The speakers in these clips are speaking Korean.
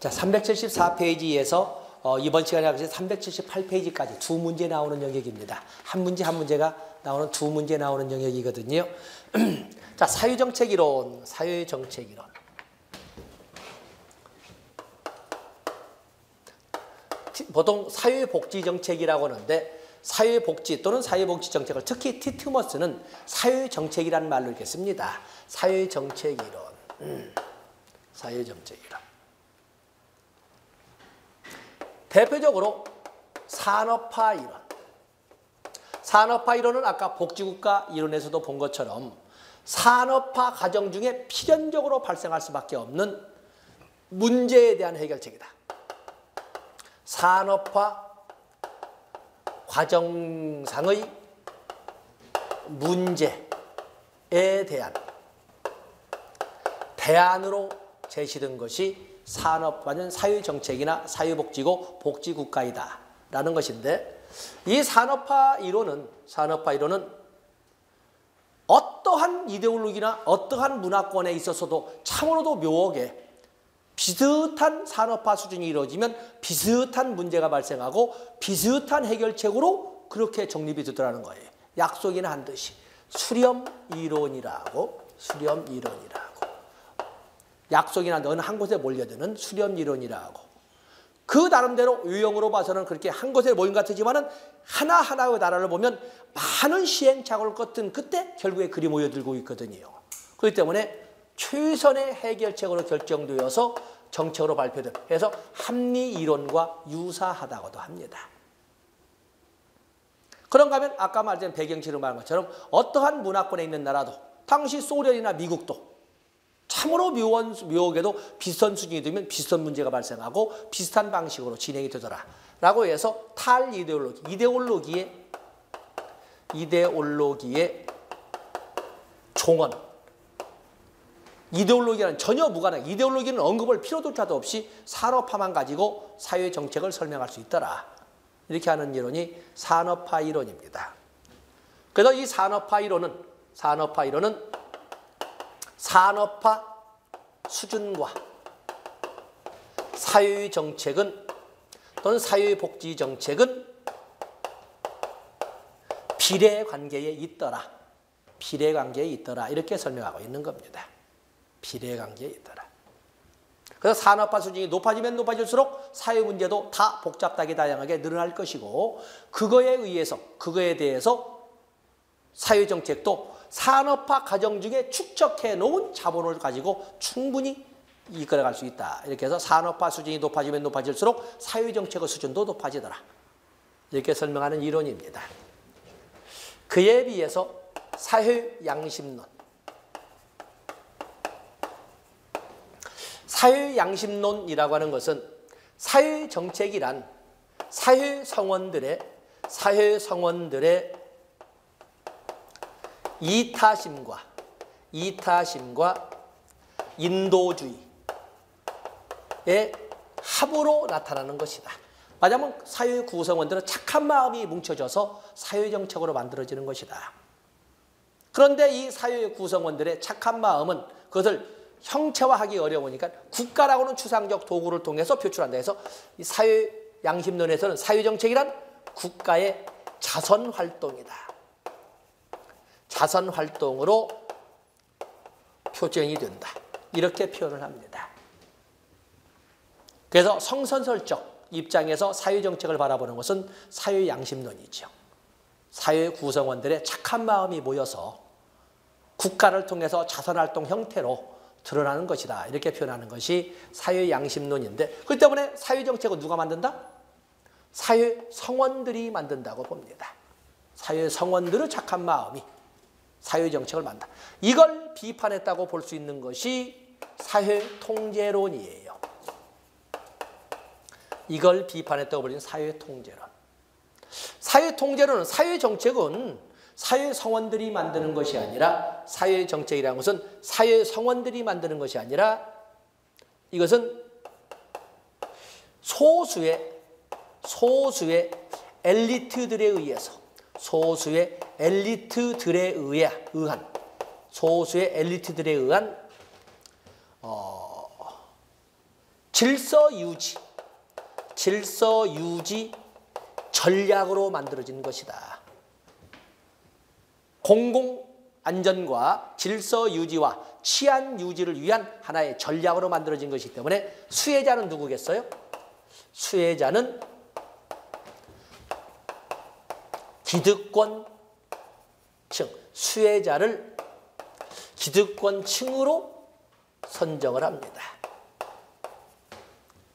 자, 374페이지에서 이번 시간에 하면서 378페이지까지 두 문제 나오는 영역입니다. 한 문제가 나오는 두 문제 나오는 영역이거든요. 자, 사회정책이론. 보통 사회복지정책이라고 하는데 사회복지 또는 사회복지정책을 특히 티트머스는 사회정책이라는 말로 이렇게 씁니다. 사회정책이론. 사회정책이론. 대표적으로 산업화 이론. 산업화 이론은 아까 복지국가 이론에서도 본 것처럼 산업화 과정 중에 필연적으로 발생할 수밖에 없는 문제에 대한 해결책이다. 산업화 과정상의 문제에 대한 대안으로 제시된 것이 산업화는 사회정책이나 사회복지고 복지국가이다 라는 것인데, 이 산업화 이론은 어떠한 이데올로기나 어떠한 문화권에 있어서도 참으로도 묘하게 비슷한 산업화 수준이 이루어지면 비슷한 문제가 발생하고 비슷한 해결책으로 그렇게 정립이 되더라는 거예요. 약속이나 한 듯이 수렴이론이라고. 약속이나 어느 한 곳에 몰려드는 수렴이론이라고. 그 나름대로 유형으로 봐서는 그렇게 한 곳에 모인 것 같지만은 하나하나의 나라를 보면 많은 시행착오를 걷던 그때 결국에 그리 모여들고 있거든요. 그렇기 때문에 최선의 해결책으로 결정되어서 정책으로 발표된, 그래서 합리이론과 유사하다고도 합니다. 그런가 하면 아까 말한 배경치로 말한 것처럼 어떠한 문화권에 있는 나라도 당시 소련이나 미국도 참으로 묘하게도 비슷한 수준이 되면 비슷한 문제가 발생하고 비슷한 방식으로 진행이 되더라 라고 해서 이데올로기의 종언. 이데올로기와는 전혀 무관하게, 이데올로기는 언급할 필요조차도 없이 산업화만 가지고 사회정책을 설명할 수 있더라. 이렇게 하는 이론이 산업화 이론입니다. 그래서 이 산업화 이론은 산업화 수준과 사회정책은 또는 사회복지정책은 비례관계에 있더라. 이렇게 설명하고 있는 겁니다. 비례관계에 있더라. 그래서 산업화 수준이 높아지면 높아질수록 사회 문제도 다 복잡하게 다양하게 늘어날 것이고, 그거에 대해서 사회정책도 산업화 과정 중에 축적해 놓은 자본을 가지고 충분히 이끌어갈 수 있다. 이렇게 해서 산업화 수준이 높아지면 높아질수록 사회정책의 수준도 높아지더라. 이렇게 설명하는 이론입니다. 그에 비해서 사회양심론. 사회양심론이라고 하는 것은 사회정책이란 사회성원들의 이타심과 인도주의의 합으로 나타나는 것이다. 말하자면 사회 구성원들은 착한 마음이 뭉쳐져서 사회정책으로 만들어지는 것이다. 그런데 이 사회 구성원들의 착한 마음은 그것을 형체화하기 어려우니까 국가라고는 추상적 도구를 통해서 표출한다 해서 이 사회양심론에서는 사회정책이란 국가의 자선활동이다. 자선활동으로 표정이 된다. 이렇게 표현을 합니다. 그래서 성선설적 입장에서 사회정책을 바라보는 것은 사회양심론이죠. 사회 구성원들의 착한 마음이 모여서 국가를 통해서 자선활동 형태로 드러나는 것이다. 이렇게 표현하는 것이 사회양심론인데, 그렇기 때문에 사회정책은 누가 만든다? 사회성원들이 만든다고 봅니다. 사회성원들의 착한 마음이 사회정책을 만든다. 이걸 비판했다고 볼 수 있는 것이 사회통제론이에요. 이걸 비판했다고 보는 사회통제론. 사회통제론은 사회정책은 사회성원들이 만드는 것이 아니라, 사회정책이라는 것은 사회성원들이 만드는 것이 아니라 이것은 소수의 엘리트들에 의해서, 소수의 엘리트들에 의한 질서 유지 전략으로 만들어진 것이다. 공공 안전과 질서 유지와 치안 유지를 위한 하나의 전략으로 만들어진 것이기 때문에 수혜자는 누구겠어요? 수혜자는 기득권층, 수혜자를 기득권층으로 선정을 합니다.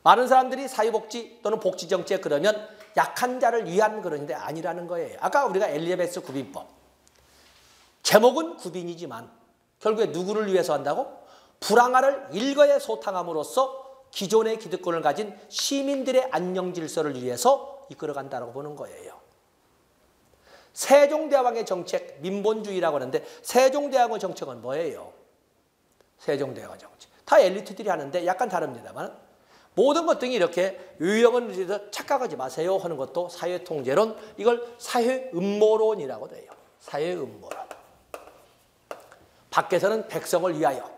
많은 사람들이 사회복지 또는 복지정책 그러면 약한 자를 위한 그런데 아니라는 거예요. 아까 우리가 엘리자베스 구빈법, 제목은 구빈이지만 결국에 누구를 위해서 한다고? 불황화를 일거에 소탕함으로써 기존의 기득권을 가진 시민들의 안녕 질서를 위해서 이끌어간다고 보는 거예요. 세종대왕의 정책, 민본주의라고 하는데 세종대왕의 정책은 뭐예요? 세종대왕의 정책. 다 엘리트들이 하는데 약간 다릅니다만 모든 것 등이 이렇게 유형은 위해서 착각하지 마세요 하는 것도 사회통제론, 이걸 사회음모론이라고 돼요. 사회음모론. 밖에서는 백성을 위하여.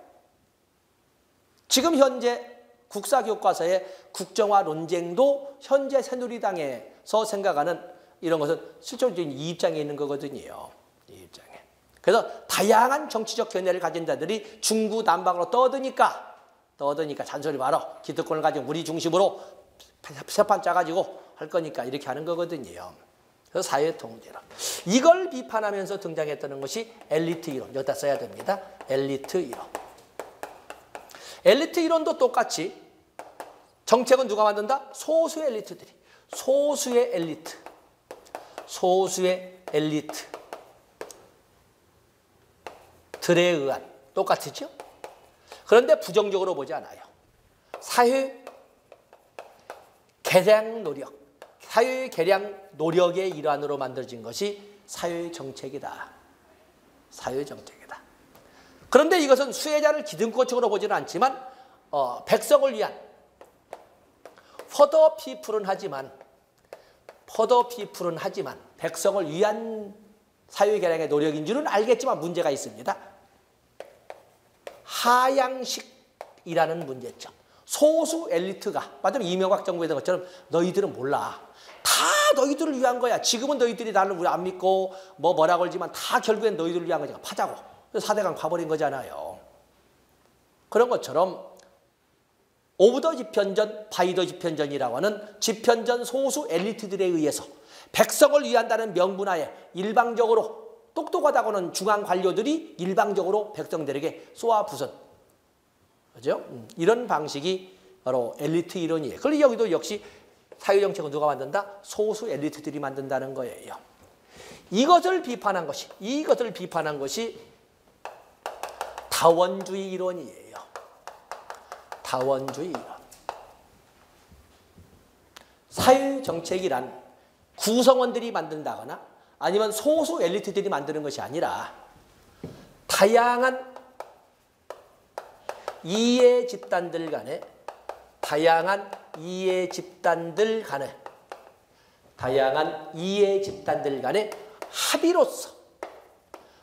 지금 현재 국사교과서의 국정화 논쟁도 현재 새누리당에서 생각하는 이런 것은 실질적인 이 입장에 있는 거거든요. 이 입장에. 그래서 다양한 정치적 견해를 가진 자들이 중구난방으로 떠드니까 잔소리 말어. 기득권을 가진 우리 중심으로 세판 짜가지고 할 거니까 이렇게 하는 거거든요. 그래서 사회통제론. 이걸 비판하면서 등장했다는 것이 엘리트 이론. 여기다 써야 됩니다. 엘리트 이론. 엘리트 이론도 똑같이 정책은 누가 만든다? 소수의 엘리트들이. 소수의 엘리트들에 의한 똑같죠? 그런데 부정적으로 보지 않아요. 사회 개량 노력의 일환으로 만들어진 것이 사회정책이다. 사회정책이다. 그런데 이것은 수혜자를 기득권층으로 보지는 않지만 백성을 위한 for the people은 하지만 백성을 위한 사회개량의 노력인 줄은 알겠지만 문제가 있습니다. 하향식이라는 문제점. 소수 엘리트가 맞으면 이명박 정부에 된 것처럼 너희들은 몰라. 다 너희들을 위한 거야. 지금은 너희들이 나를 우리 안 믿고 뭐라 걸지만 다 결국엔 너희들을 위한 거니까 파자고. 4대강 파버린 거잖아요. 그런 것처럼 오브 더 집현전, 바이 더 집현전이라고 하는 집현전 소수 엘리트들에 의해서 백성을 위한다는 명분하에 일방적으로 똑똑하다고는 중앙 관료들이 일방적으로 백성들에게 쏘아부순. 그죠? 이런 방식이 바로 엘리트 이론이에요. 그런데 여기도 역시 사회정책은 누가 만든다? 소수 엘리트들이 만든다는 거예요. 이것을 비판한 것이 다원주의 이론이에요. 다원주의 이론. 사회정책이란 구성원들이 만든다거나 아니면 소수 엘리트들이 만드는 것이 아니라 다양한 이해 집단들 간에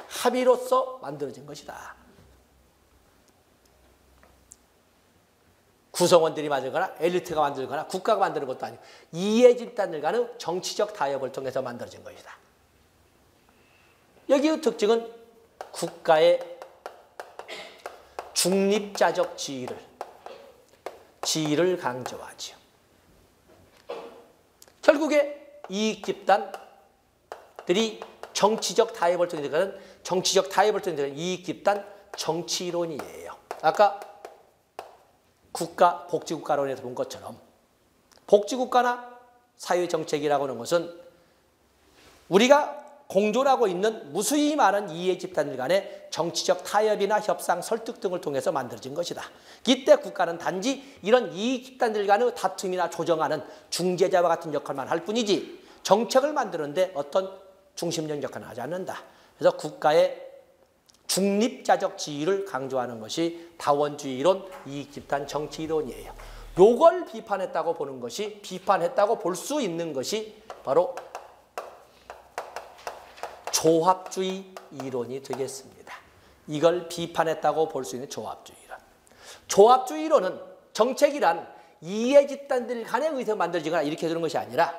합의로서 만들어진 것이다. 구성원들이 만들거나 엘리트가 만들거나 국가가 만드는 것도 아니고 이해 집단들 간의 정치적 타협을 통해서 만들어진 것이다. 여기의 특징은 국가의 중립자적 지위를 강조하죠. 결국에 이익 집단들이 정치적 타협을 통해서 이익 집단 정치이론이에요. 아까 국가 복지국가론에서 본 것처럼 복지국가나 사회정책이라고 하는 것은 우리가 공존하고 있는 무수히 많은 이해 집단들 간의 정치적 타협이나 협상, 설득 등을 통해서 만들어진 것이다. 이때 국가는 단지 이런 이해 집단들 간의 다툼이나 조정하는 중재자와 같은 역할만 할 뿐이지 정책을 만드는데 어떤 중심적 역할은 하지 않는다. 그래서 국가의 중립자적 지위를 강조하는 것이 다원주의 이론, 이익 집단 정치 이론이에요. 요걸 비판했다고 볼 수 있는 것이 바로 조합주의 이론이 되겠습니다. 이걸 비판했다고 볼 수 있는 조합주의 이론. 조합주의 이론은 정책이란 이해 집단들 간에 의해서 만들어지거나 이렇게 되는 것이 아니라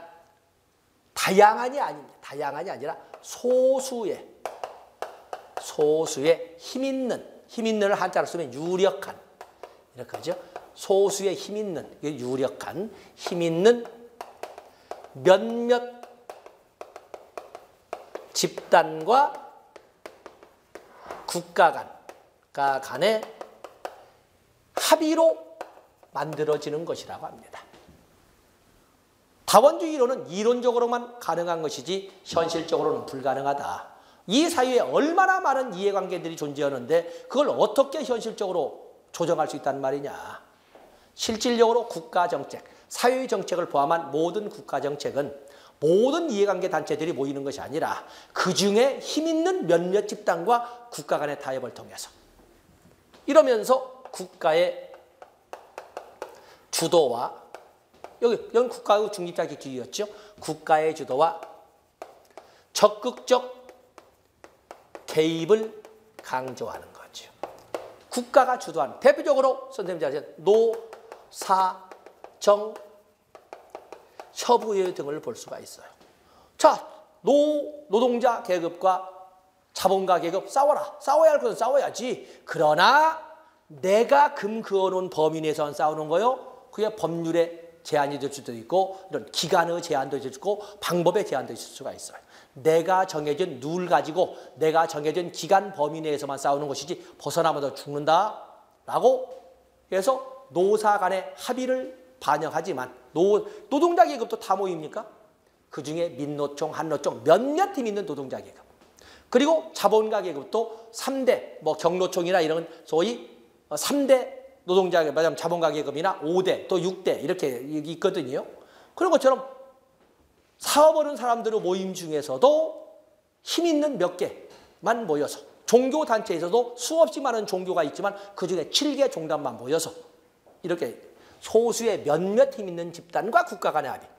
다양한이 아닙니다. 다양한이 아니라 소수의 힘 있는을 한자로 쓰면 유력한 이렇게 하죠. 소수의 힘 있는 유력한 힘 있는 몇몇 집단과 국가 간의 합의로 만들어지는 것이라고 합니다. 다원주의 이론은 이론적으로만 가능한 것이지 현실적으로는 불가능하다. 이 사회에 얼마나 많은 이해관계들이 존재하는데 그걸 어떻게 현실적으로 조정할 수 있다는 말이냐. 실질적으로 국가정책, 사회정책을 포함한 모든 국가정책은 모든 이해관계 단체들이 모이는 것이 아니라 그중에 힘있는 몇몇 집단과 국가 간의 타협을 통해서 이러면서 국가의 주도와 여기 국가의 중립자기주의였죠. 국가의 주도와 적극적 개입을 강조하는 거죠. 국가가 주도하는 대표적으로 선생님이 하신 노, 사, 정, 협의 등을 볼 수가 있어요. 자, 노동자 계급과 자본가 계급 싸워야 할 것은 싸워야지. 그러나 내가 그어놓은 범위 내에서 싸우는 거요. 그게 법률의 제한이 될 수도 있고 이런 기간의 제한도 있을 수 있고 방법의 제한도 있을 수가 있어요. 내가 정해진 룰 가지고 내가 정해진 기간 범위 내에서만 싸우는 것이지 벗어나면 죽는다라고 해서 노사 간의 합의를 반영하지만 노동자 계급도 다 모입니까? 그중에 민노총, 한노총 몇몇 팀 있는 노동자 계급 그리고 자본가 계급도 3대 경노총이나 이런 소위 3대 노동자 계급, 자본가 계급이나 5대 또 6대 이렇게 있거든요. 그런 것처럼 사업하는 사람들의 모임 중에서도 힘 있는 몇 개만 모여서 종교단체에서도 수없이 많은 종교가 있지만 그중에 7개 종단만 모여서 이렇게 소수의 몇몇 힘 있는 집단과 국가 간의 합의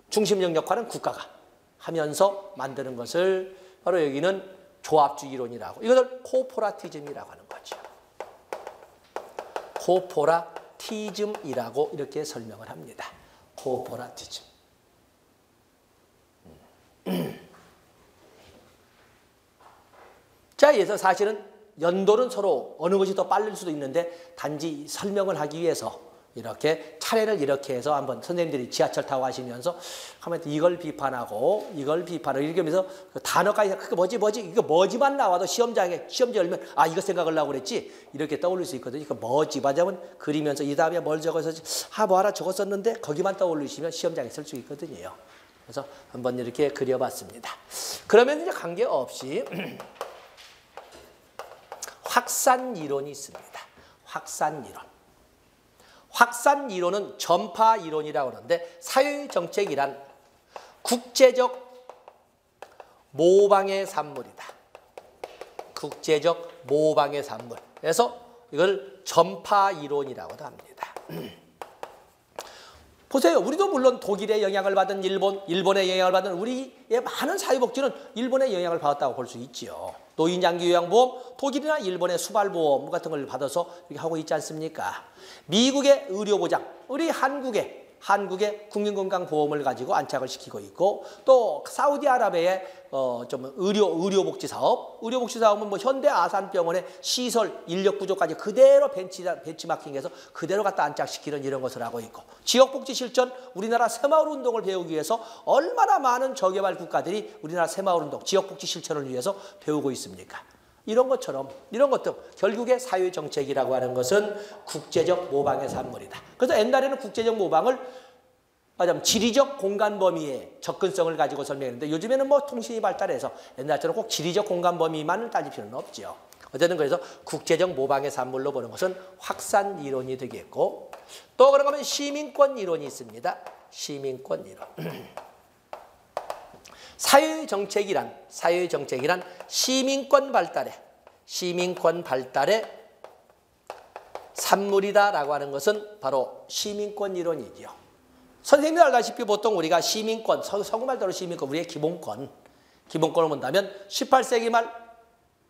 중심적 역할은 국가가 하면서 만드는 것을 바로 여기는 조합주의 이론이라고 이것을 코포라티즘이라고 하는 거죠. 코포라티즘이라고 이렇게 설명을 합니다. 코포라티즘. 자, 그래서 사실은 연도는 서로 어느 것이 더 빠를 수도 있는데 단지 설명을 하기 위해서 이렇게 차례를 이렇게 해서 한번 선생님들이 지하철 타고 가시면서 하면 이걸 비판하고 이렇게 하면서 그 단어까지 그게 뭐지 이거 뭐지만 나와도 시험지 열면 아 이거 생각하려고 그랬지 이렇게 떠올릴 수 있거든요. 그 뭐지 맞으면 그리면서 이 다음에 뭘 적었었지 뭐 하나 적었었는데 거기만 떠올리시면 시험장에 쓸 수 있거든요. 그래서 한번 이렇게 그려봤습니다. 그러면 이제 관계없이 확산 이론이 있습니다. 확산 이론. 확산 이론은 전파 이론이라고 하는데 사회정책이란 국제적 모방의 산물이다. 국제적 모방의 산물. 그래서 이걸 전파 이론이라고도 합니다. 보세요. 우리도 물론 독일의 영향을 받은 일본의 영향을 받은 우리의 많은 사회복지는 일본의 영향을 받았다고 볼 수 있지요. 노인장기 요양보험, 독일이나 일본의 수발보험 같은 걸 받아서 이렇게 하고 있지 않습니까? 미국의 의료보장, 우리 한국의 국민건강보험을 가지고 안착을 시키고 있고 또 사우디아라비아의 의료복지사업은 현대 아산병원의 시설, 인력 구조까지 그대로 벤치마킹해서 그대로 갖다 안착시키는 이런 것을 하고 있고 지역복지 실천, 우리나라 새마을운동을 배우기 위해서 얼마나 많은 저개발 국가들이 우리나라 새마을운동, 지역복지 실천을 위해서 배우고 있습니까? 이런 것들 결국에 사회정책이라고 하는 것은 국제적 모방의 산물이다. 그래서 옛날에는 국제적 모방을 지리적 공간 범위의 접근성을 가지고 설명했는데 요즘에는 통신이 발달해서 옛날처럼 꼭 지리적 공간 범위만을 따질 필요는 없죠. 어쨌든 그래서 국제적 모방의 산물로 보는 것은 확산 이론이 되겠고 또 그런가 하면 시민권 이론이 있습니다. 시민권 이론. 사회정책이란 시민권 발달의 산물이다라고 하는 것은 바로 시민권 이론이지요. 선생님들 알다시피 보통 우리가 시민권, 서구말대로 시민권, 우리의 기본권을 본다면 18세기 말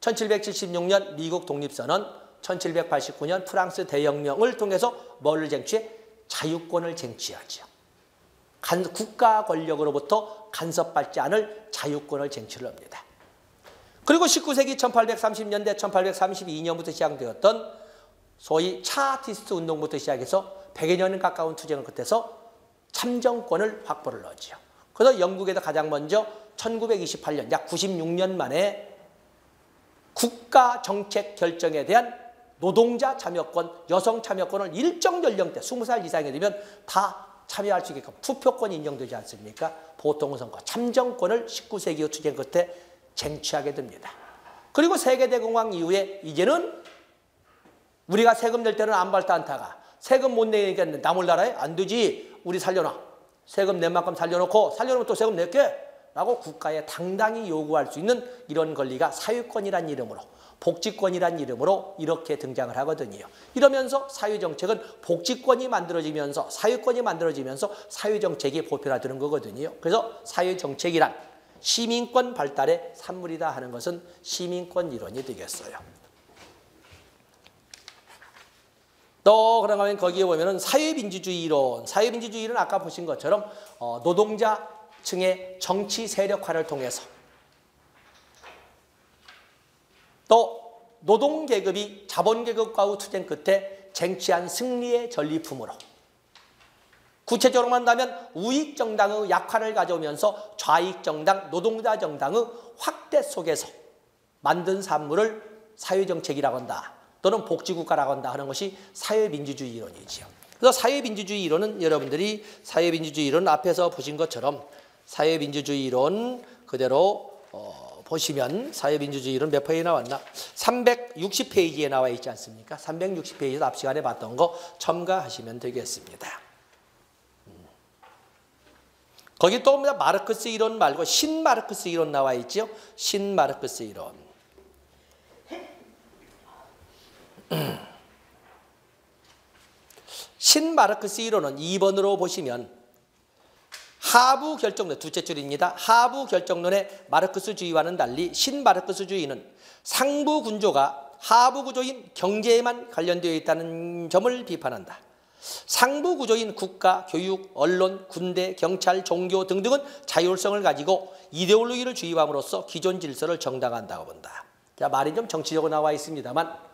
1776년 미국 독립선언, 1789년 프랑스 대혁명을 통해서 뭐를 쟁취해? 자유권을 쟁취하죠. 국가 권력으로부터 간섭받지 않을 자유권을 쟁취를 합니다. 그리고 19세기 1830년대, 1832년부터 시작되었던 소위 차티스트 운동부터 시작해서 100여 년 가까운 투쟁을 끝에서 참정권을 확보를 하죠. 그래서 영국에서 가장 먼저 1928년, 약 96년 만에 국가 정책 결정에 대한 노동자 참여권, 여성 참여권을 일정 연령대 20살 이상이 되면 다 참여할 수 있게끔 투표권이 인정되지 않습니까? 보통선거, 참정권을 19세기 후 투쟁 끝에 쟁취하게 됩니다. 그리고 세계대공황 이후에 이제는 우리가 세금 낼 때는 안 받다 않다가 세금 못 내니까 남을 나라에 안 되지. 우리 살려놔. 세금 낸 만큼 살려놓고 살려놓으면 또 세금 낼게. 라고 국가에 당당히 요구할 수 있는 이런 권리가 사유권이란 이름으로, 복지권이란 이름으로 이렇게 등장을 하거든요. 이러면서 사유정책은 복지권이 만들어지면서 사유권이 만들어지면서 사유정책이 보편화되는 거거든요. 그래서 사유정책이란 시민권 발달의 산물이다 하는 것은 시민권 이론이 되겠어요. 또 그러면 거기에 보면은 사회민주주의 이론, 사회민주주의 이론 아까 보신 것처럼 노동자층의 정치 세력화를 통해서 또 노동계급이 자본계급과의 투쟁 끝에 쟁취한 승리의 전리품으로 구체적으로 말한다면 우익정당의 약화를 가져오면서 좌익정당, 노동자정당의 확대 속에서 만든 산물을 사회정책이라고 한다. 또는 복지국가라고 한다 하는 것이 사회민주주의 이론이지요. 그래서 사회민주주의 이론은 여러분들이 사회민주주의 이론 앞에서 보신 것처럼 사회민주주의 이론 그대로 보시면 사회민주주의 이론 몇 페이지에 나왔나? 360페이지에 나와 있지 않습니까? 360페이지에서 앞 시간에 봤던 거 첨가하시면 되겠습니다. 거기 또 마르크스 이론 말고 신마르크스 이론 나와 있죠? 신마르크스 이론. 신마르크스 이론은 2번으로 보시면 하부 결정론, 두째 줄입니다. 하부 결정론의 마르크스주의와는 달리 신마르크스주의는 상부 군조가 하부 구조인 경제에만 관련되어 있다는 점을 비판한다. 상부 구조인 국가, 교육, 언론, 군대, 경찰, 종교 등등은 자율성을 가지고 이데올로기를 주입함으로써 기존 질서를 정당화한다고 본다. 자, 말이 좀 정치적으로 나와 있습니다만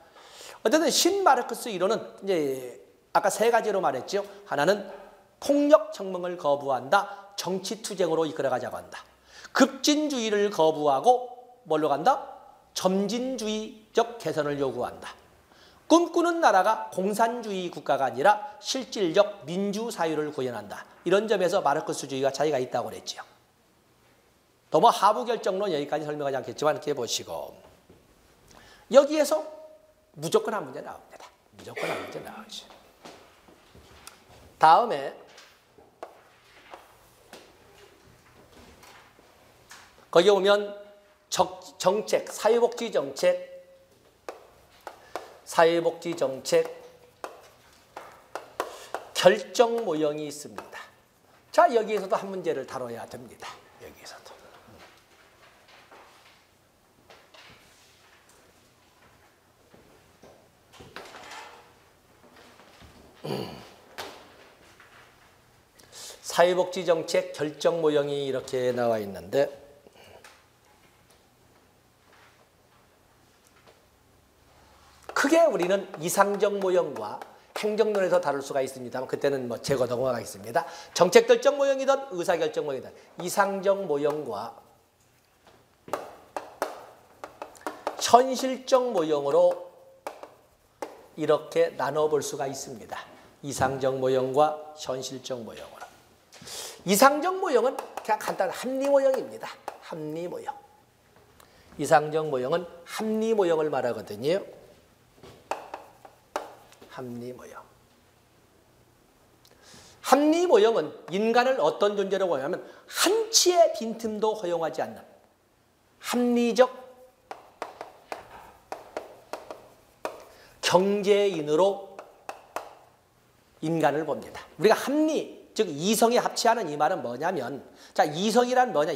어쨌든 신마르크스 이론은 이제 아까 세 가지로 말했죠. 하나는 폭력 청명을 거부한다. 정치 투쟁으로 이끌어가자고 한다. 급진주의를 거부하고 뭘로 간다? 점진주의적 개선을 요구한다. 꿈꾸는 나라가 공산주의 국가가 아니라 실질적 민주사회를 구현한다. 이런 점에서 마르크스주의가 차이가 있다고 그랬죠. 너무 하부 결정론 여기까지 설명하지 않겠지만 이렇게 보시고 여기에서 무조건 한 문제 나옵니다. 무조건 한 문제 나오죠. 다음에 거기 오면 정책, 사회복지 정책 결정 모형이 있습니다. 자, 여기에서도 한 문제를 다뤄야 됩니다. 여기에서도. 사회복지정책 결정 모형이 이렇게 나와 있는데 크게 우리는 이상적 모형과 행정론에서 다룰 수가 있습니다만 그때는 뭐 제거 넘어가겠습니다. 정책 결정 모형이든 의사결정 모형이든 이상적 모형과 현실적 모형으로 이렇게 나눠볼 수가 있습니다. 이상적 모형과 현실적 모형으로. 이상적 모형은 그냥 간단한 합리 모형입니다. 합리 모형. 이상적 모형은 합리 모형을 말하거든요. 합리 모형. 합리 모형은 인간을 어떤 존재라고 보냐면 한치의 빈틈도 허용하지 않는 합리적 경제인으로 인간을 봅니다. 우리가 합리, 즉 이성이 합치하는 이 말은 뭐냐면 자, 이성이란 뭐냐?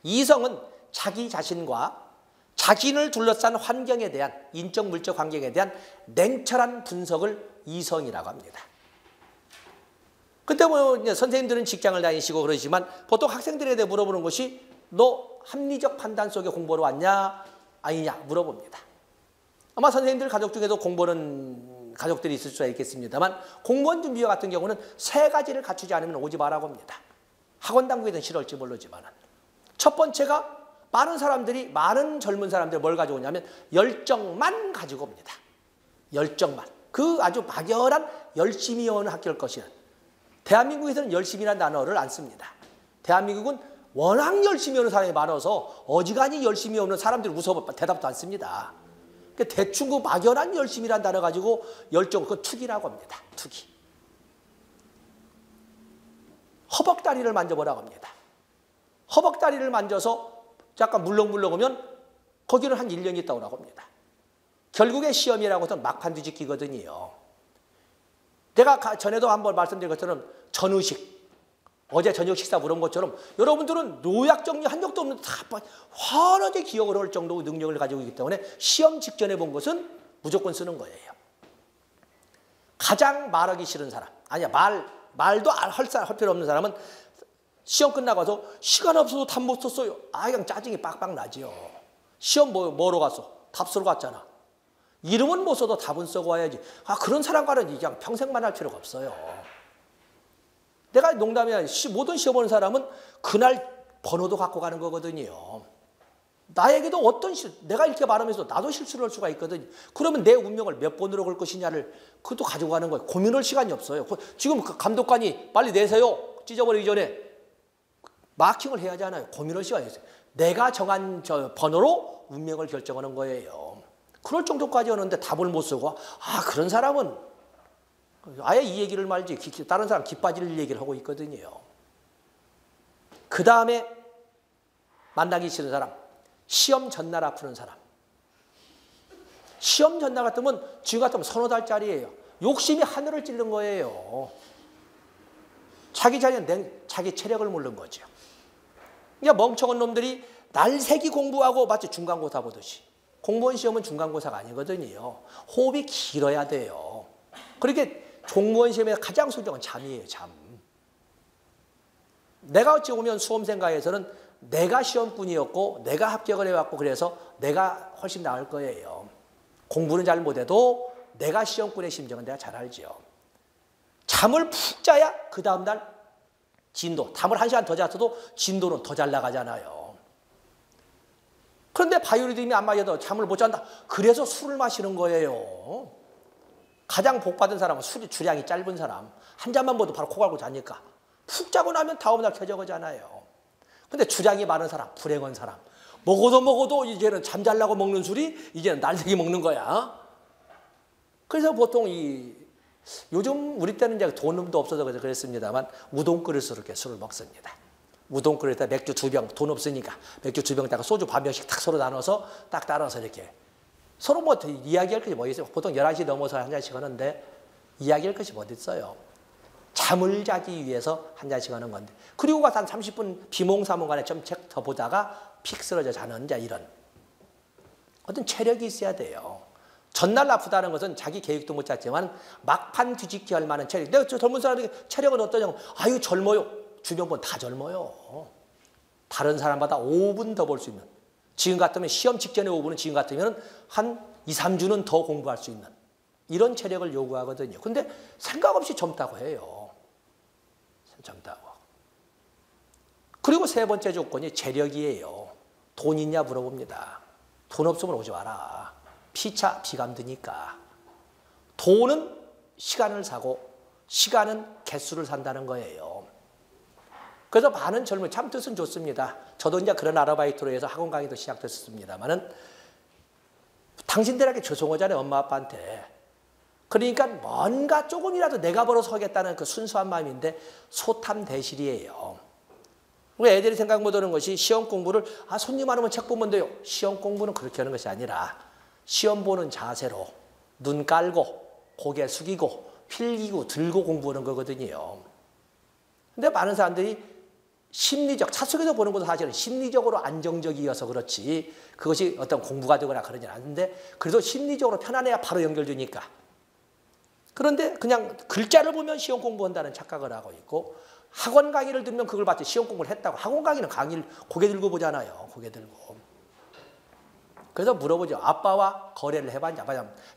이성은 자기 자신과 자신을 둘러싼 환경에 대한 인적 물적 환경에 대한 냉철한 분석을 이성이라고 합니다. 그때 뭐 이제 선생님들은 직장을 다니시고 그러시지만 보통 학생들에 대해 물어보는 것이 너 합리적 판단 속에 공부하러 왔냐 아니냐 물어봅니다. 아마 선생님들 가족 중에도 공부하는 가족들이 있을 수가 있겠습니다만 공무원 준비와 같은 경우는 세 가지를 갖추지 않으면 오지 말라고 합니다. 학원 당국이든 싫을지 모르지만 첫 번째가 많은 사람들이 많은 젊은 사람들이 뭘 가져오냐면 열정만 가지고 옵니다. 열정만. 그 아주 막연한 열심히 오는 학교일 것이는 대한민국에서는 열심이라는 단어를 안 씁니다. 대한민국은 워낙 열심히 오는 사람이 많아서 어지간히 열심히 오는 사람들이 무서워 대답도 안 씁니다. 그러니까 대충 그 막연한 열심이라는 단어 가지고 열정, 그 투기라고 합니다. 투기. 허벅다리를 만져보라고 합니다. 허벅다리를 만져서 약간 물렁물렁 오면 거기는 한 1년이 있다고 합니다. 결국에 시험이라고 해서 막판 뒤집기거든요. 내가 전에도 한번 말씀드린 것처럼 전의식, 어제 저녁 식사 물은 것처럼 여러분들은 노약 정리 한 적도 없는데 다 환하게 기억을 할 정도의 능력을 가지고 있기 때문에 시험 직전에 본 것은 무조건 쓰는 거예요. 가장 말하기 싫은 사람, 아니야 말도 할 필요 없는 사람은 시험 끝나고 와서 시간 없어서 답 못 썼어요. 그냥 짜증이 빡빡 나지요. 시험 뭐로 갔어? 답 쓰러 갔잖아. 이름은 못 써도 답은 쓰고 와야지. 그런 사람과는 그냥 평생만 할 필요가 없어요. 내가 농담이 아니라 모든 시험 보는 사람은 그날 번호도 갖고 가는 거거든요. 나에게도 내가 이렇게 말하면서 나도 실수를 할 수가 있거든요. 그러면 내 운명을 몇 번으로 걸 것이냐를 그것도 가지고 가는 거예요. 고민할 시간이 없어요. 지금 감독관이 빨리 내세요. 찢어버리기 전에 마킹을 해야 하잖아요. 고민할 시간이 있어요. 내가 정한 번호로 운명을 결정하는 거예요. 그럴 정도까지 하는데 답을 못 쓰고 그런 사람은 아예 이 얘기를 말지 다른 사람 기 빠질 얘기를 하고 있거든요. 그 다음에 만나기 싫은 사람, 시험 전날 아프는 사람. 시험 전날 같으면 지금 같으면 서너 달짜리예요. 욕심이 하늘을 찌른 거예요. 자기 자리는 자기 체력을 모르는 거죠. 그러니까 멍청한 놈들이 날새기 공부하고 마치 중간고사 보듯이. 공무원 시험은 중간고사가 아니거든요. 호흡이 길어야 돼요. 그렇게 공무원 시험의 가장 소중한 잠이에요. 잠. 내가 어찌 보면 수험생가에서는 내가 시험꾼이었고 내가 합격을 해왔고 그래서 내가 훨씬 나을 거예요. 공부는 잘 못해도 내가 시험꾼의 심정은 내가 잘 알죠. 잠을 푹 자야 그 다음날 진도, 잠을 1시간 더 잤어도 진도는 더 잘 나가잖아요. 그런데 바이오리듬이 안 맞아도 잠을 못 잔다. 그래서 술을 마시는 거예요. 가장 복받은 사람은 술이 주량이 짧은 사람. 한 잔만 먹어도 바로 코 갈고 자니까. 푹 자고 나면 다음날 쾌적하잖아요. 근데 주량이 많은 사람, 불행한 사람. 먹어도 이제는 잠잘라고 먹는 술이 이제는 날새기 먹는 거야. 그래서 보통 요즘 우리 때는 이제 돈도 없어서 그랬습니다만 우동 끓일수록 이렇게 술을 먹습니다. 우동 끓일 때 맥주 2병, 돈 없으니까 맥주 2병에다가 소주 반 병씩 딱 서로 나눠서 딱 따라서 이렇게 서로 뭐 이야기할 것이 뭐 있어요. 보통 11시 넘어서 한 잔씩 하는데 이야기할 것이 뭐 있어요. 잠을 자기 위해서 한 잔씩 하는 건데 그리고 가서 한 30분 비몽사몽간에 좀 책 더 보다가 픽 쓰러져 자는 이런 어떤 체력이 있어야 돼요. 전날 아프다는 것은 자기 계획도 못 짰지만 막판 뒤집기 할 만한 체력. 내가 젊은 사람에게 체력은 어떠냐고. 아유 젊어요. 주변 분 다 젊어요. 다른 사람마다 5분 더 볼 수 있는. 지금 같으면 시험 직전에 5분은 지금 같으면 한 2, 3주는 더 공부할 수 있는 이런 체력을 요구하거든요. 근데 생각 없이 젊다고 해요. 젊다고. 그리고 세 번째 조건이 재력이에요. 돈 있냐 물어봅니다. 돈 없으면 오지 마라. 피차 피감 드니까. 돈은 시간을 사고 시간은 개수를 산다는 거예요. 그래서 많은 젊은 참 뜻은 좋습니다. 저도 이제 그런 아르바이트로 해서 학원 강의도 시작됐습니다만은 당신들에게 죄송하잖아요. 엄마 아빠한테. 그러니까 뭔가 조금이라도 내가 벌어서 하겠다는 그 순수한 마음인데 소탐대실이에요. 우리 애들이 생각 못하는 것이 시험 공부를 손님 안 오면 책 보면 돼요. 시험 공부는 그렇게 하는 것이 아니라 시험 보는 자세로 눈 깔고 고개 숙이고 필기구 들고 공부하는 거거든요. 근데 많은 사람들이 심리적, 차 속에서 보는 것도 사실은 심리적으로 안정적이어서 그렇지 그것이 어떤 공부가 되거나 그러진 않는데 그래도 심리적으로 편안해야 바로 연결되니까 그런데 그냥 글자를 보면 시험 공부한다는 착각을 하고 있고 학원 강의를 듣면 그걸 봤지 시험 공부를 했다고. 학원 강의는 강의를 고개 들고 보잖아요. 고개 들고. 그래서 물어보죠. 아빠와 거래를 해봤냐?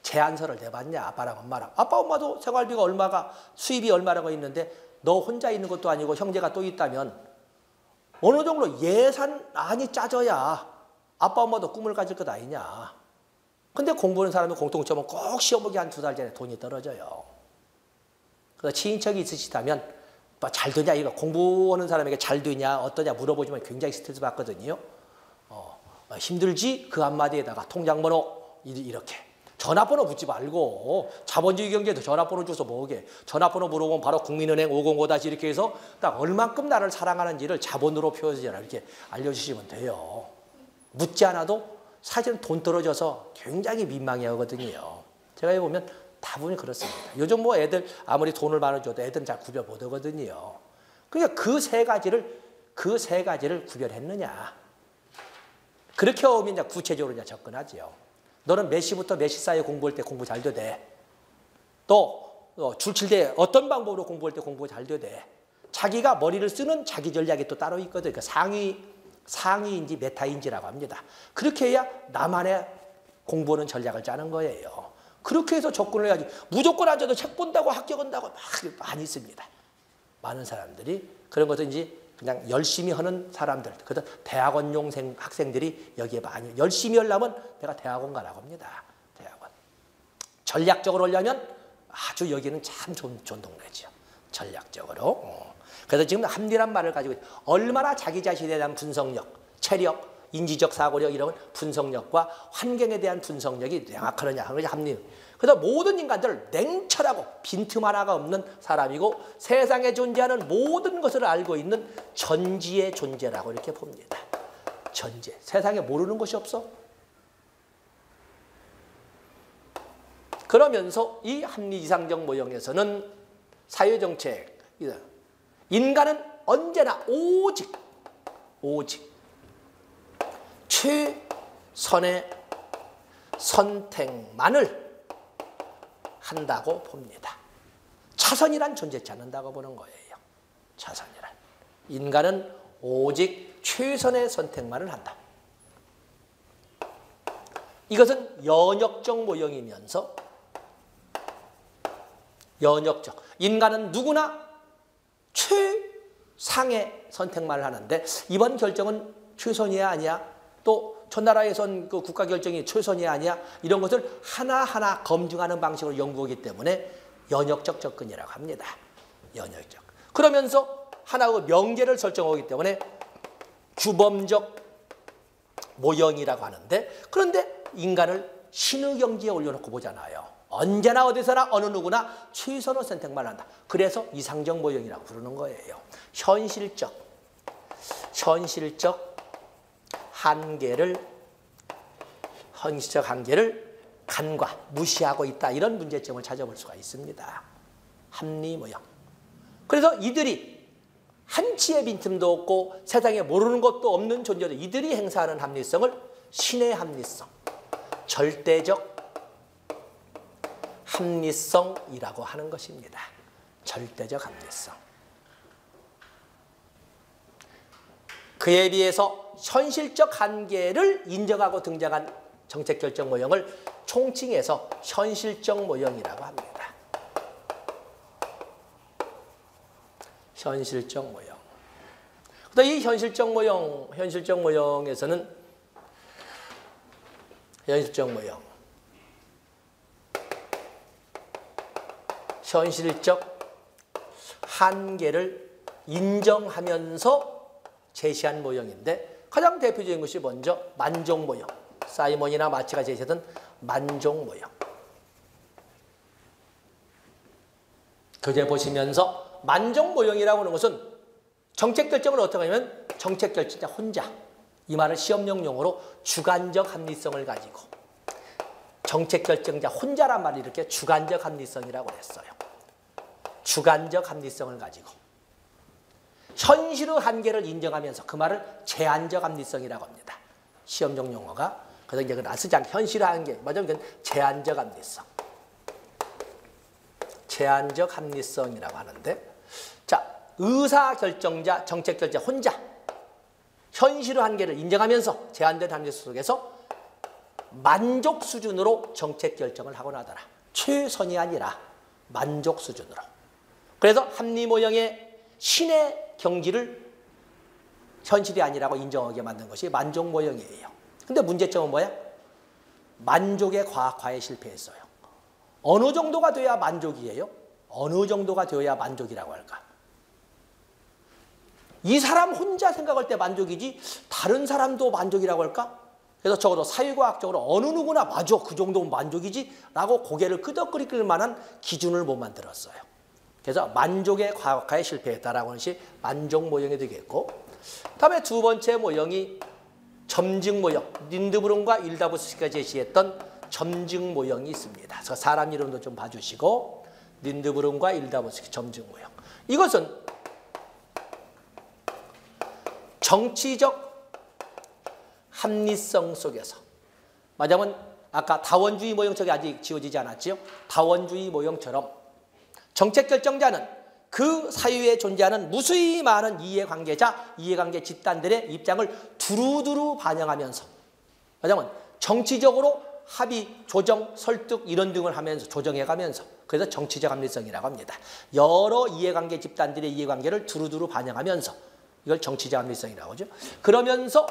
제안서를 내봤냐? 아빠랑 엄마랑. 아빠 엄마도 생활비가 얼마가 수입이 얼마라고 있는데 너 혼자 있는 것도 아니고 형제가 또 있다면 어느 정도 예산안이 짜져야 아빠 엄마도 꿈을 가질 것 아니냐. 근데 공부하는 사람의 공통점은 꼭 시험 보기 한 2달 전에 돈이 떨어져요. 그래서 친인척이 있으시다면 잘 되냐 이거 공부하는 사람에게 잘 되냐 어떠냐 물어보지만 굉장히 스트레스 받거든요. 힘들지? 그 한마디에다가 통장번호 이렇게. 전화번호 묻지 말고 자본주의 경제도 전화번호 줘서 뭐게. 전화번호 물어보면 바로 국민은행 505- 이렇게 해서 딱 얼만큼 나를 사랑하는지를 자본으로 표현해라 이렇게 알려주시면 돼요. 묻지 않아도 사실은 돈 떨어져서 굉장히 민망해하거든요. 제가 해보면 다분히 그렇습니다. 요즘 뭐 애들 아무리 돈을 많이 줘도 애들은 잘 구별 못 하거든요. 그러니까 그 세 가지를 구별했느냐. 그렇게 하면 이제 구체적으로 이제 접근하지요. 너는 몇 시부터 몇 시 사이에 공부할 때 공부 잘 되대. 또 줄칠 때 어떤 방법으로 공부할 때 공부 잘 되대. 자기가 머리를 쓰는 자기 전략이 또 따로 있거든. 그러니까 상위인지 메타인지라고 합니다. 그렇게 해야 나만의 공부하는 전략을 짜는 거예요. 그렇게 해서 접근을 해야지. 무조건 앉아도 책 본다고 합격한다고 막 많이 있습니다. 많은 사람들이 그런 것은 이제 그냥 열심히 하는 사람들, 그래서 대학원용 학생들이 여기에 많이 열심히 하려면 내가 대학원 가라고 합니다. 대학원. 전략적으로 하려면 아주 여기는 참 좋은 동네죠. 전략적으로. 그래서 지금 합리란 말을 가지고 얼마나 자기 자신에 대한 분석력, 체력, 인지적 사고력 이런 분석력과 환경에 대한 분석력이 명확하느냐 하는 것이 합리. 그래서 모든 인간들을 냉철하고 빈틈 하나가 없는 사람이고 세상에 존재하는 모든 것을 알고 있는 전지의 존재라고 이렇게 봅니다. 전지. 세상에 모르는 것이 없어. 그러면서 이 합리이상적 모형에서는 사회정책, 인간은 언제나 오직 최선의 선택만을 한다고 봅니다. 차선이란 존재치 않는다고 보는 거예요. 차선이란. 인간은 오직 최선의 선택만을 한다. 이것은 연역적 모형이면서 연역적. 인간은 누구나 최상의 선택만을 하는데 이번 결정은 최선이야 아니야? 또 천나라에선 그 국가 결정이 최선이야 아니야? 이런 것을 하나하나 검증하는 방식으로 연구하기 때문에 연역적 접근이라고 합니다. 연역적. 그러면서 하나의 명제를 설정하기 때문에 규범적 모형이라고 하는데 그런데 인간을 신의 경지에 올려놓고 보잖아요. 언제나 어디서나 어느 누구나 최선의 선택만 한다. 그래서 이상적 모형이라고 부르는 거예요. 현실적 한계를 간과 무시하고 있다. 이런 문제점을 찾아볼 수가 있습니다. 합리 모형. 그래서 이들이 한치의 빈틈도 없고 세상에 모르는 것도 없는 존재들, 이들이 행사하는 합리성을 신의 합리성, 절대적 합리성이라고 하는 것입니다. 절대적 합리성. 그에 비해서 현실적 한계를 인정하고 등장한 정책결정 모형을 총칭해서 현실적 모형이라고 합니다. 현실적 모형. 이 현실적 모형에서는 현실적 한계를 인정하면서 제시한 모형인데 가장 대표적인 것이 먼저 만족 모형. 사이먼이나 마치가 제시하던 만족 모형. 교재 보시면서 만족 모형이라고 하는 것은 정책 결정을 어떻게 하냐면 정책 결정자 혼자, 이 말을 시험용 용어로 주관적 합리성을 가지고 정책 결정자 혼자란 말이 이렇게 주관적 합리성이라고 했어요. 주관적 합리성을 가지고 현실의 한계를 인정하면서 그 말을 제한적 합리성이라고 합니다. 시험용 용어가. 그래서 이제 그 쓰지 않게 현실의 한계, 맞아요. 이건 제한적 합리성. 제한적 합리성이라고 하는데, 자, 의사결정자, 정책결정자 혼자 현실의 한계를 인정하면서 제한된 합리성 속에서 만족 수준으로 정책결정을 하곤 하더라. 최선이 아니라 만족 수준으로. 그래서 합리모형의 신의 경지를 현실이 아니라고 인정하게 만든 것이 만족모형이에요. 근데 문제점은 뭐야? 만족의 과학화에 실패했어요. 어느 정도가 돼야 만족이에요? 어느 정도가 되어야 만족이라고 할까? 이 사람 혼자 생각할 때 만족이지 다른 사람도 만족이라고 할까? 그래서 적어도 사회과학적으로 어느 누구나 맞아, 그 정도면 만족이지 라고 고개를 끄덕거릴 만한 기준을 못 만들었어요. 그래서 만족의 과학화에 실패했다라고 하는 것이 만족 모형이 되겠고, 다음에 두 번째 모형이 점증 모형, 린드브룸과 일다부스키가 제시했던 점증 모형이 있습니다. 그래서 사람 이름도 좀 봐주시고, 린드브룸과 일다부스키 점증 모형. 이것은 정치적 합리성 속에서, 말하자면 아까 다원주의 모형 저기 아직 지워지지 않았지요? 다원주의 모형처럼 정책 결정자는 그 사회에 존재하는 무수히 많은 이해관계자, 이해관계 집단들의 입장을 두루두루 반영하면서, 말하자면 정치적으로 합의, 조정, 설득 이런 등을 하면서 조정해가면서, 그래서 정치적 합리성이라고 합니다. 여러 이해관계 집단들의 이해관계를 두루두루 반영하면서 이걸 정치적 합리성이라고 하죠. 그러면서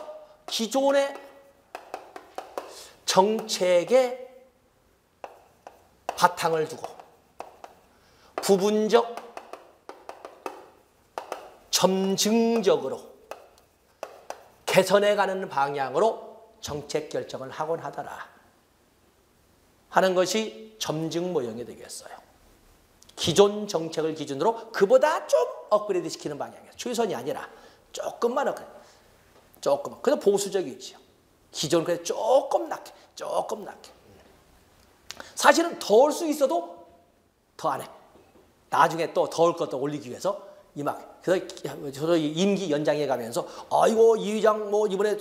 기존의 정책에 바탕을 두고 부분적, 점증적으로 개선해가는 방향으로 정책 결정을 하곤 하더라 하는 것이 점증 모형이 되겠어요. 기존 정책을 기준으로 그보다 좀 업그레이드 시키는 방향이에요. 최선이 아니라 조금만 업그레이드. 조금. 그래서 보수적이지요. 기존 그래 조금 낮게, 조금 낮게. 사실은 더울 수 있어도 더 안 해. 나중에 또 더울 것도 올리기 위해서 이막. 그래서 임기 연장해 가면서 아이고 이 의장 뭐 이번에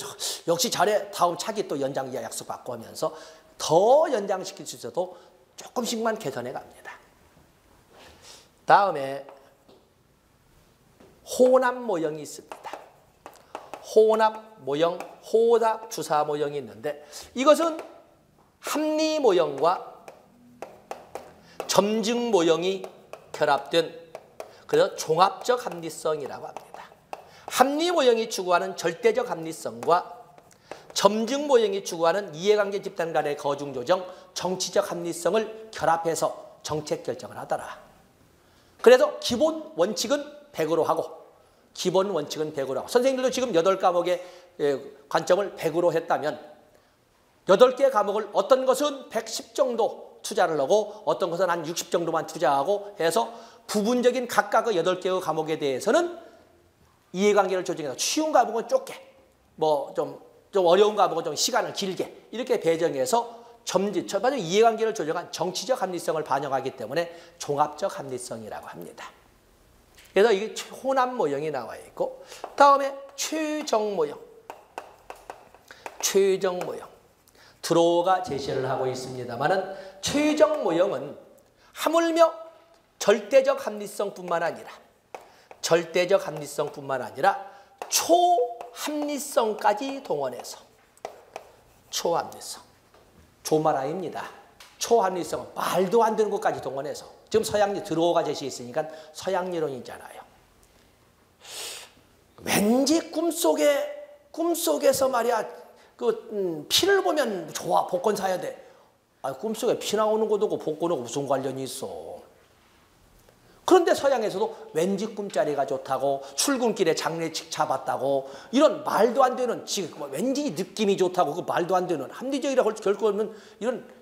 역시 잘해. 다음 차기 또 연장 약속 받고 하면서 더 연장시킬 수 있어도 조금씩만 개선해 갑니다. 다음에 혼합 모형이 있습니다. 혼합 모형, 호답 주사 모형이 있는데, 이것은 합리 모형과 점증 모형이 결합된, 그래서 종합적 합리성이라고 합니다. 합리 모형이 추구하는 절대적 합리성과 점증 모형이 추구하는 이해관계 집단 간의 거중조정, 정치적 합리성을 결합해서 정책 결정을 하더라. 그래서 기본 원칙은 100으로 하고, 기본 원칙은 100으로 하고, 선생님들도 지금 8과목의 관점을 100으로 했다면 8개 과목을 어떤 것은 110 정도 투자를 하고 어떤 것은 한 60 정도만 투자하고 해서 부분적인 각각의 8개의 과목에 대해서는 이해관계를 조정해서 쉬운 과목은 좁게, 뭐 좀 어려운 과목은 좀 시간을 길게 이렇게 배정해서 전반적으로 이해관계를 조정한 정치적 합리성을 반영하기 때문에 종합적 합리성이라고 합니다. 그래서 이게 혼합 모형이 나와 있고, 다음에 최정 모형. 최정 모형. 드로우가 제시를 하고 있습니다만은 최정 모형은 하물며 절대적 합리성뿐만 아니라 초합리성까지 동원해서, 초합리성. 조말아입니다. 초합리성은 말도 안 되는 것까지 동원해서, 지금 서양리 드로우가 제시했으니까 서양리론이잖아요. 왠지 꿈속에서 말이야, 피를 보면 좋아, 복권 사야 돼. 꿈속에 피 나오는 것도 복권하고 무슨 관련이 있어. 그런데 서양에서도 왠지 꿈자리가 좋다고, 출근길에 장례식 잡았다고, 이런 말도 안 되는, 지금 왠지 느낌이 좋다고, 그 말도 안 되는 합리적이라고 할 결코 없는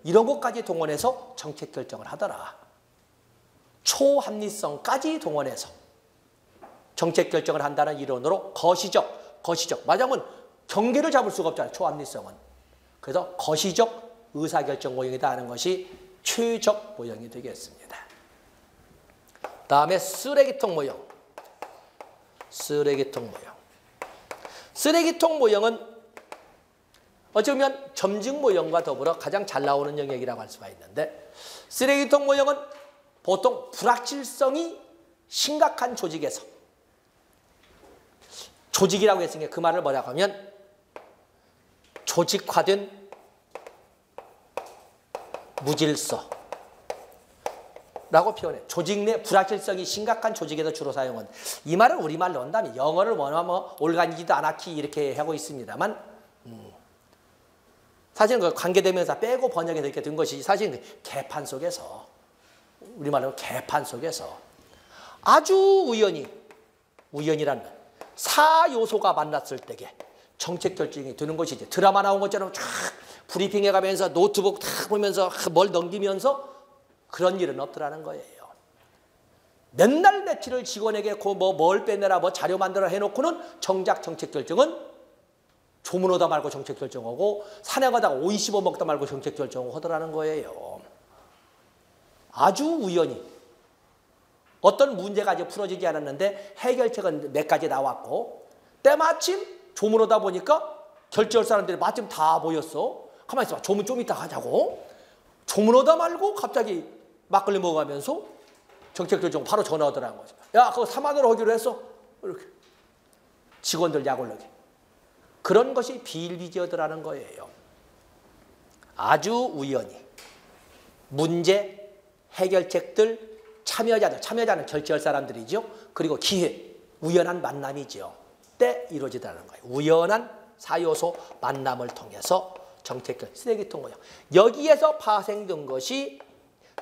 이런 것까지 동원해서 정책 결정을 하더라. 초합리성까지 동원해서 정책 결정을 한다는 이론으로 거시적, 말하자면 경계를 잡을 수가 없잖아요, 초합리성은. 그래서 거시적 의사결정 모형이다 하는 것이 최적 모형이 되겠습니다. 다음에 쓰레기통 모형. 쓰레기통 모형은 어쩌면 점증 모형과 더불어 가장 잘 나오는 영역이라고 할 수가 있는데, 쓰레기통 모형은 보통 불확실성이 심각한 조직에서, 조직이라고 했으니까 그 말을 뭐라고 하면 조직화된 무질서 라고 표현해. 조직 내 불확실성이 심각한 조직에서 주로 사용은. 이 말은 우리말로 한다면 영어를 원하면 올가니지도 아나키 이렇게 하고 있습니다만 사실은 그 관계대명사 빼고 번역해서 이렇게 된 것이 사실은 그 개판 속에서, 우리말로 개판 속에서 아주 우연이란 사요소가 만났을 때에 정책 결정이 되는 것이지. 드라마 나온 것처럼 쫙 브리핑해 가면서 노트북 탁 보면서 뭘 넘기면서 그런 일은 없더라는 거예요. 맨날 며칠을 직원에게 뭘 빼내라, 자료 만들어 해놓고는 정작 정책 결정은 조문하다 말고 정책 결정하고 산에 가다가 오이 씹어 먹다 말고 정책 결정을 하더라는 거예요. 아주 우연히 어떤 문제가 아직 풀어지지 않았는데 해결책은 몇 가지 나왔고 때마침 조문하다 보니까 결정할 사람들이 마침 다 모였어. 가만히 있어봐. 조문 좀 이따 하자고. 조문하다 말고 갑자기 막걸리 먹어가면서 정책 결정 바로 전화 오더라는 거죠. 야, 그거 4만 원으로 하기로 했어. 이렇게 직원들 약올르게. 그런 것이 비일비재하더라는 거예요. 아주 우연히 문제 해결책들 참여자는 결정할 사람들이죠. 그리고 기회, 우연한 만남이죠. 때 이루어지더라는 거예요. 우연한 사요소 만남을 통해서 정책 쓰레기통 모형. 여기에서 파생된 것이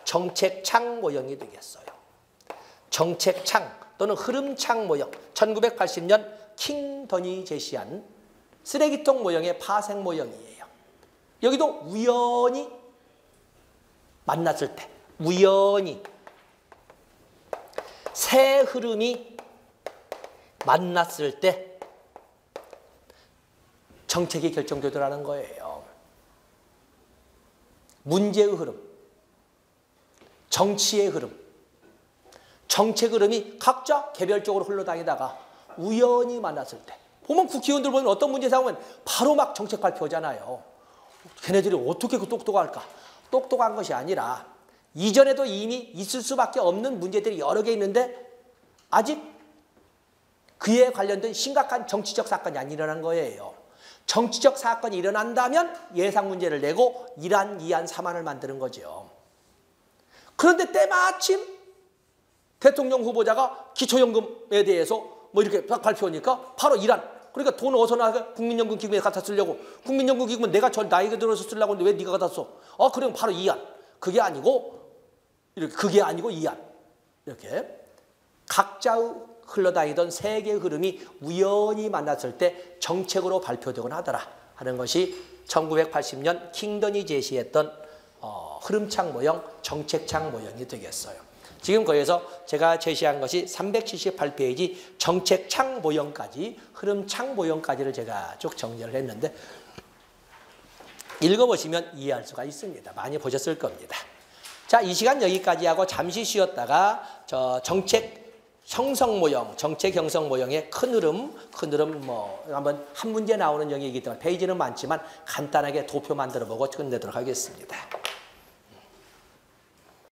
정책창 모형이 되겠어요. 정책창 또는 흐름창 모형. 1980년 킹던이 제시한 쓰레기통 모형의 파생 모형이에요. 여기도 우연히 만났을 때, 우연히 새 흐름이 만났을 때 정책이 결정되더라는 거예요. 문제의 흐름, 정치의 흐름, 정책 흐름이 각자 개별적으로 흘러다니다가 우연히 만났을 때, 보면 국회의원들 보면 어떤 문제 상황은 바로 막 정책 발표하잖아요. 걔네들이 어떻게 그 똑똑할까? 똑똑한 것이 아니라 이전에도 이미 있을 수밖에 없는 문제들이 여러 개 있는데 아직 그에 관련된 심각한 정치적 사건이 안 일어난 거예요. 정치적 사건이 일어난다면 예상 문제를 내고 1안, 2안, 3안을 만드는 거죠. 그런데 때마침 대통령 후보자가 기초연금에 대해서 이렇게 발표하니까 바로 1안. 그러니까 돈 어디서 나가? 국민연금 기금에 갖다 쓰려고. 국민연금 기금은 내가 저 나이가 들어서 쓰려고 하는데 왜 네가 갖다 써? 그럼 바로 2안. 그게 아니고 이렇게 그게 아니고 2안. 이렇게 각자의 흘러다니던 세계의 흐름이 우연히 만났을 때 정책으로 발표되곤 하더라 하는 것이 1980년 킹던이 제시했던 흐름창 모형, 정책창 모형이 되겠어요. 지금 거기에서 제가 제시한 것이 378페이지 정책창 모형까지, 흐름창 모형까지를 제가 쭉 정리를 했는데 읽어보시면 이해할 수가 있습니다. 많이 보셨을 겁니다. 자, 이 시간 여기까지 하고 잠시 쉬었다가 정책 형성 모형, 정책 형성 모형의 큰 흐름 한번 한 문제 나오는 영역이기 때문에 페이지는 많지만 간단하게 도표 만들어 보고 끝내도록 하겠습니다.